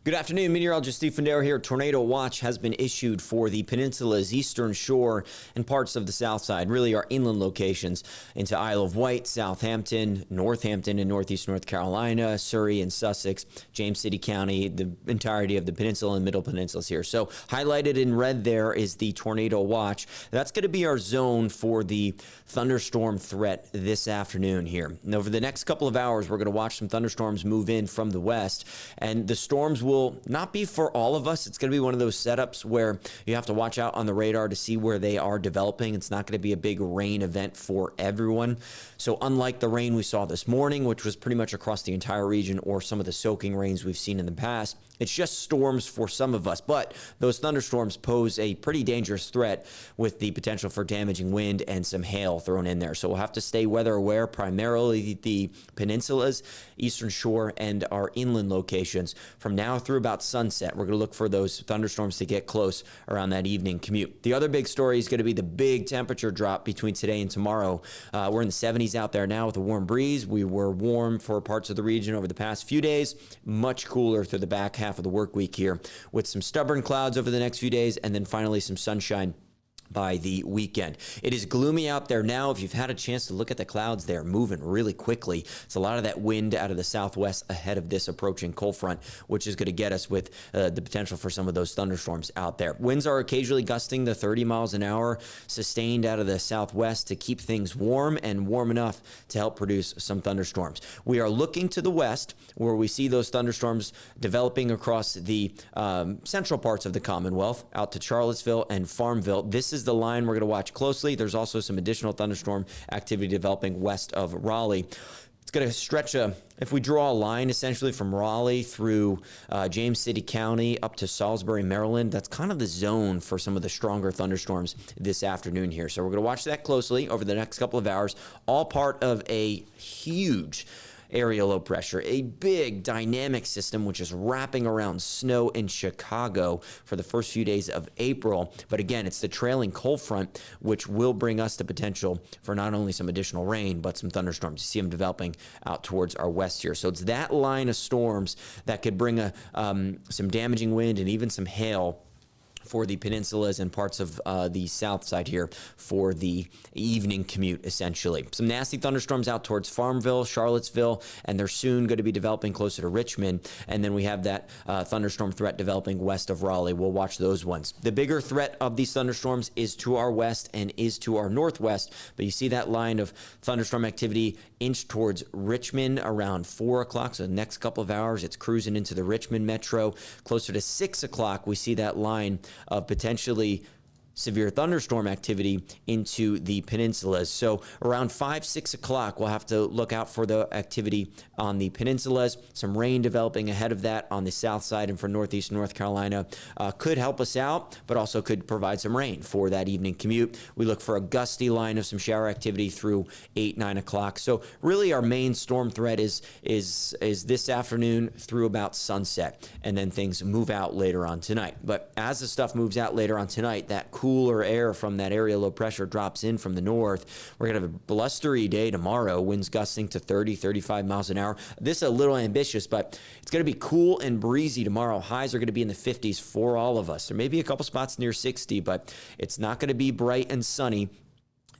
Good afternoon, meteorologist Steve Fundaro here. Tornado watch has been issued for the peninsula's eastern shore and parts of the south side, really our inland locations into Isle of Wight, Southampton, Northampton and northeast North Carolina, Surrey and Sussex, James City County, the entirety of the peninsula and middle peninsulas here. So highlighted in red there is the tornado watch. That's going to be our zone for the thunderstorm threat this afternoon here. And over the next couple of hours, we're going to watch some thunderstorms move in from the west, and the storms will not be for all of us. It's going to be one of those setups where you have to watch out on the radar to see where they are developing. It's not going to be a big rain event for everyone. So unlike the rain we saw this morning, which was pretty much across the entire region, or some of the soaking rains we've seen in the past, it's just storms for some of us. But those thunderstorms pose a pretty dangerous threat with the potential for damaging wind and some hail thrown in there. So we'll have to stay weather aware, primarily the peninsulas, eastern shore, and our inland locations from now through about sunset. We're going to look for those thunderstorms to get close around that evening commute. The other big story is going to be the big temperature drop between today and tomorrow. We're in the 70s out there now with a warm breeze. We were warm for parts of the region over the past few days, much cooler through the back half of the work week here, with some stubborn clouds over the next few days, and then finally some sunshine by the weekend. It is gloomy out there now. If you've had a chance to look at the clouds, they're moving really quickly. It's a lot of that wind out of the southwest ahead of this approaching cold front, which is going to get us with the potential for some of those thunderstorms out there. Winds are occasionally gusting to 30 miles an hour, sustained out of the southwest to keep things warm and warm enough to help produce some thunderstorms. We are looking to the west, where we see those thunderstorms developing across the central parts of the Commonwealth, out to Charlottesville and Farmville. This is the line we're going to watch closely. There's also some additional thunderstorm activity developing west of Raleigh. It's going to stretch if we draw a line essentially from Raleigh through James City County up to Salisbury, Maryland, that's kind of the zone for some of the stronger thunderstorms this afternoon here. So we're going to watch that closely over the next couple of hours, all part of a huge area low pressure, a big dynamic system which is wrapping around snow in Chicago for the first few days of April. But again, it's the trailing cold front which will bring us the potential for not only some additional rain, but some thunderstorms. You see them developing out towards our west here. So it's that line of storms that could bring some damaging wind and even some hail for the peninsulas and parts of the south side here for the evening commute, essentially. Some nasty thunderstorms out towards Farmville, Charlottesville, and they're soon going to be developing closer to Richmond. And then we have that thunderstorm threat developing west of Raleigh. We'll watch those ones. The bigger threat of these thunderstorms is to our west and is to our northwest, but you see that line of thunderstorm activity inch towards Richmond around 4 o'clock. So the next couple of hours, it's cruising into the Richmond metro. Closer to 6 o'clock, we see that line of potentially severe thunderstorm activity into the peninsulas. So around 5, 6 o'clock, we'll have to look out for the activity on the peninsulas. Some rain developing ahead of that on the south side and for northeast North Carolina could help us out, but also could provide some rain for that evening commute. We look for a gusty line of some shower activity through 8, 9 o'clock. So really our main storm threat is this afternoon through about sunset, and then things move out later on tonight. But as the stuff moves out later on tonight, that cooler air from that area low pressure drops in from the north. We're going to have a blustery day tomorrow, winds gusting to 30, 35 miles an hour. This is a little ambitious, but it's going to be cool and breezy tomorrow. Highs are going to be in the 50s for all of us. There may be a couple spots near 60, but it's not going to be bright and sunny.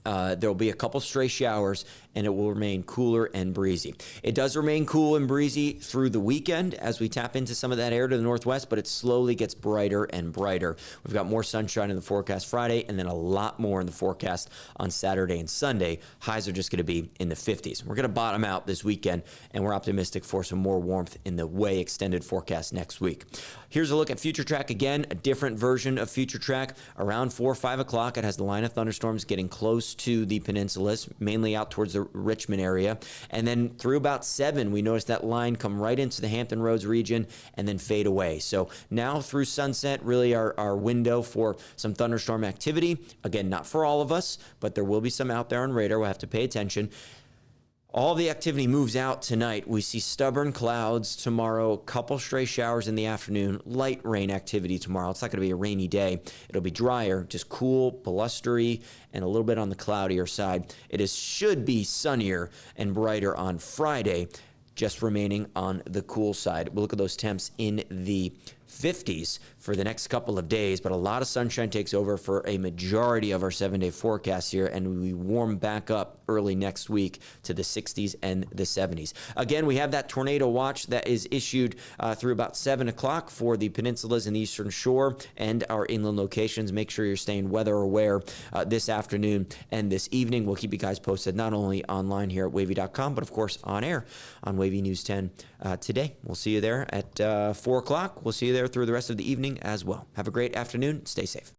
There will be a couple stray showers, and it will remain cooler and breezy. It does remain cool and breezy through the weekend as we tap into some of that air to the northwest, but it slowly gets brighter and brighter. We've got more sunshine in the forecast Friday, and then a lot more in the forecast on Saturday and Sunday. Highs are just going to be in the 50s. We're going to bottom out this weekend, and we're optimistic for some more warmth in the way extended forecast next week. Here's a look at Future Track again, a different version of Future Track. Around 4 or 5 o'clock, it has the line of thunderstorms getting close to the peninsulas, mainly out towards the Richmond area. And then through about 7, we notice that line come right into the Hampton Roads region and then fade away. So now through sunset, really our window for some thunderstorm activity. Again, not for all of us, but there will be some out there on radar. We'll have to pay attention. All the activity moves out tonight. We see stubborn clouds tomorrow, a couple stray showers in the afternoon, light rain activity tomorrow. It's not going to be a rainy day. It'll be drier, just cool, blustery, and a little bit on the cloudier side. Should be sunnier and brighter on Friday. just remaining on the cool side. We'll look at those temps in the 50s for the next couple of days, but a lot of sunshine takes over for a majority of our 7-day forecast here, and we warm back up early next week to the 60s and the 70s. Again, we have that tornado watch that is issued through about 7 o'clock for the peninsulas and the eastern shore and our inland locations. Make sure you're staying weather aware this afternoon and this evening. We'll keep you guys posted not only online here at wavy.com, but of course on air on Wavy News 10 today. We'll see you there at 4 o'clock. We'll see you there through the rest of the evening as well. Have a great afternoon. Stay safe.